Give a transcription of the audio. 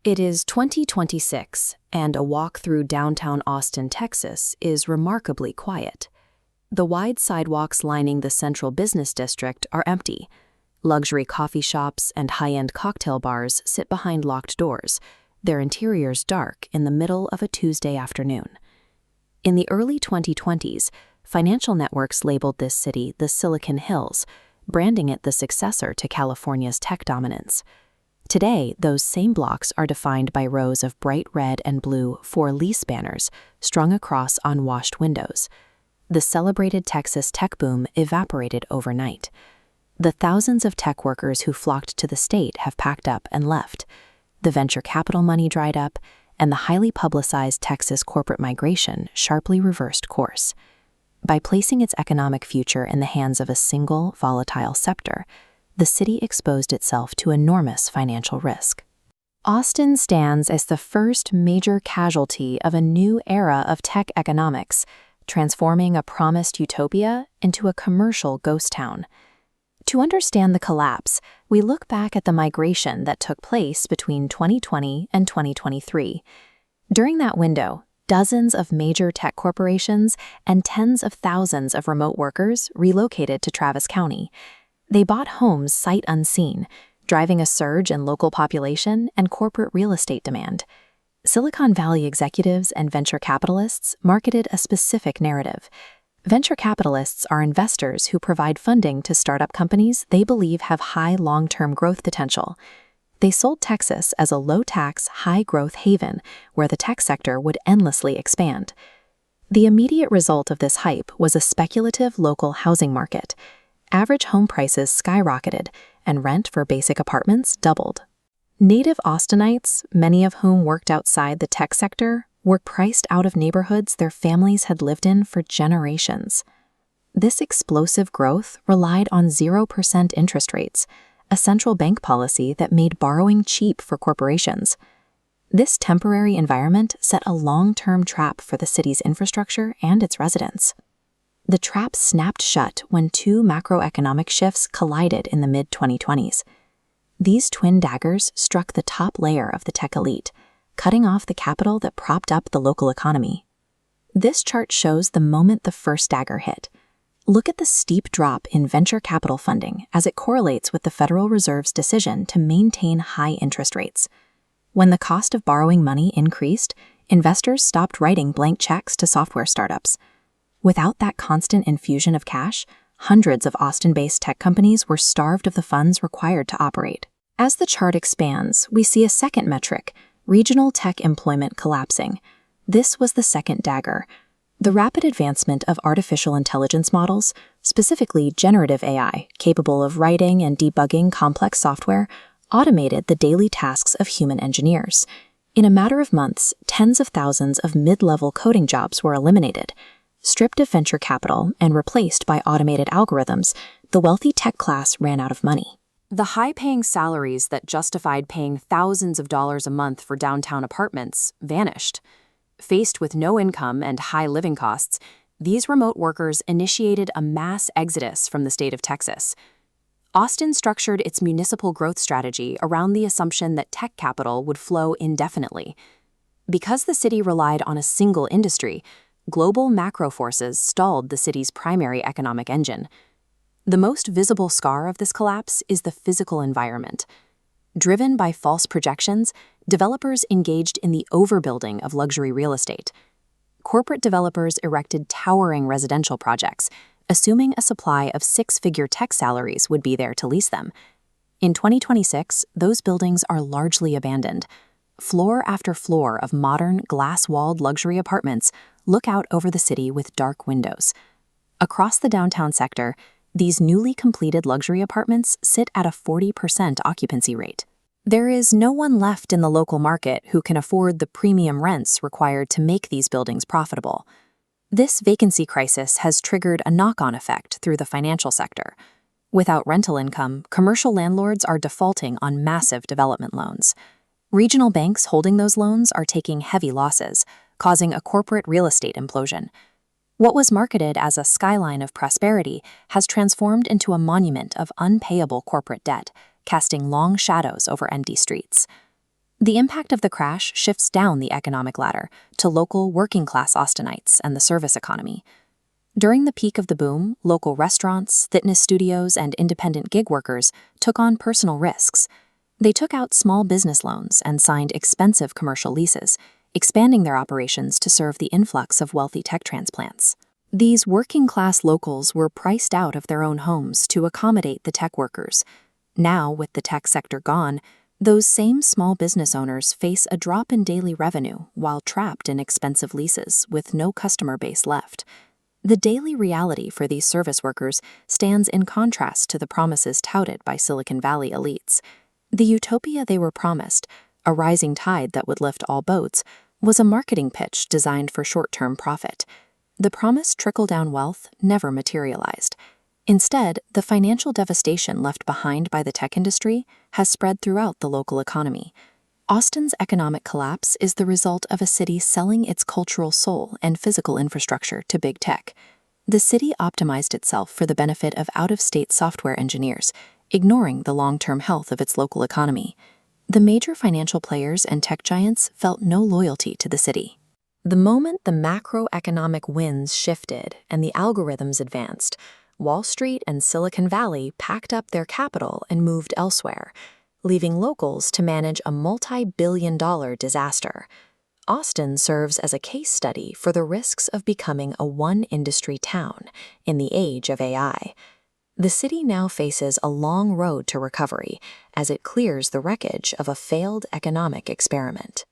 It is 2026, and a walk through downtown Austin, Texas, is remarkably quiet. The wide sidewalks lining the central business district are empty. Luxury coffee shops and high-end cocktail bars sit behind locked doors, their interiors dark in the middle of a Tuesday afternoon. In the early 2020s, financial networks labeled this city the Silicon Hills, branding it the successor to California's tech dominance. Today, those same blocks are defined by rows of bright red and blue for-lease banners strung across unwashed windows. The celebrated Texas tech boom evaporated overnight. The thousands of tech workers who flocked to the state have packed up and left. The venture capital money dried up, and the highly publicized Texas corporate migration sharply reversed course. By placing its economic future in the hands of a single, volatile scepter, the city exposed itself to enormous financial risk. Austin stands as the first major casualty of a new era of tech economics, transforming a promised utopia into a commercial ghost town. To understand the collapse, we look back at the migration that took place between 2020 and 2023. During that window, dozens of major tech corporations and tens of thousands of remote workers relocated to Travis County. They bought homes sight unseen, driving a surge in local population and corporate real estate demand. Silicon Valley executives and venture capitalists marketed a specific narrative. Venture capitalists are investors who provide funding to startup companies they believe have high long-term growth potential. They sold Texas as a low-tax, high-growth haven where the tech sector would endlessly expand. The immediate result of this hype was a speculative local housing market. Average home prices skyrocketed, and rent for basic apartments doubled. Native Austinites, many of whom worked outside the tech sector, were priced out of neighborhoods their families had lived in for generations. This explosive growth relied on 0% interest rates, a central bank policy that made borrowing cheap for corporations. This temporary environment set a long-term trap for the city's infrastructure and its residents. The trap snapped shut when two macroeconomic shifts collided in the mid-2020s. These twin daggers struck the top layer of the tech elite, cutting off the capital that propped up the local economy. This chart shows the moment the first dagger hit. Look at the steep drop in venture capital funding as it correlates with the Federal Reserve's decision to maintain high interest rates. When the cost of borrowing money increased, investors stopped writing blank checks to software startups. Without that constant infusion of cash, hundreds of Austin-based tech companies were starved of the funds required to operate. As the chart expands, we see a second metric, regional tech employment collapsing. This was the second dagger. The rapid advancement of artificial intelligence models, specifically generative AI, capable of writing and debugging complex software, automated the daily tasks of human engineers. In a matter of months, tens of thousands of mid-level coding jobs were eliminated. Stripped of venture capital and replaced by automated algorithms, the wealthy tech class ran out of money. The high-paying salaries that justified paying thousands of dollars a month for downtown apartments vanished. Faced with no income and high living costs, these remote workers initiated a mass exodus from the state of Texas. Austin structured its municipal growth strategy around the assumption that tech capital would flow indefinitely. Because the city relied on a single industry, global macro forces stalled the city's primary economic engine. The most visible scar of this collapse is the physical environment. Driven by false projections, developers engaged in the overbuilding of luxury real estate. Corporate developers erected towering residential projects, assuming a supply of six-figure tech salaries would be there to lease them. In 2026, those buildings are largely abandoned. Floor after floor of modern, glass-walled luxury apartments look out over the city with dark windows. Across the downtown sector, these newly completed luxury apartments sit at a 40% occupancy rate. There is no one left in the local market who can afford the premium rents required to make these buildings profitable. This vacancy crisis has triggered a knock-on effect through the financial sector. Without rental income, commercial landlords are defaulting on massive development loans. Regional banks holding those loans are taking heavy losses, causing a corporate real estate implosion. What was marketed as a skyline of prosperity has transformed into a monument of unpayable corporate debt, casting long shadows over empty streets. The impact of the crash shifts down the economic ladder to local working-class Austinites and the service economy. During the peak of the boom, local restaurants, fitness studios, and independent gig workers took on personal risks. They took out small business loans and signed expensive commercial leases, expanding their operations to serve the influx of wealthy tech transplants. These working-class locals were priced out of their own homes to accommodate the tech workers. Now, with the tech sector gone, those same small business owners face a drop in daily revenue while trapped in expensive leases with no customer base left. The daily reality for these service workers stands in contrast to the promises touted by Silicon Valley elites. The utopia they were promised, a rising tide that would lift all boats, was a marketing pitch designed for short-term profit. The promised trickle-down wealth never materialized. Instead, the financial devastation left behind by the tech industry has spread throughout the local economy. Austin's economic collapse is the result of a city selling its cultural soul and physical infrastructure to big tech. The city optimized itself for the benefit of out-of-state software engineers, ignoring the long-term health of its local economy. The major financial players and tech giants felt no loyalty to the city. The moment the macroeconomic winds shifted and the algorithms advanced, Wall Street and Silicon Valley packed up their capital and moved elsewhere, leaving locals to manage a multi-billion-dollar disaster. Austin serves as a case study for the risks of becoming a one-industry town in the age of AI. The city now faces a long road to recovery as it clears the wreckage of a failed economic experiment.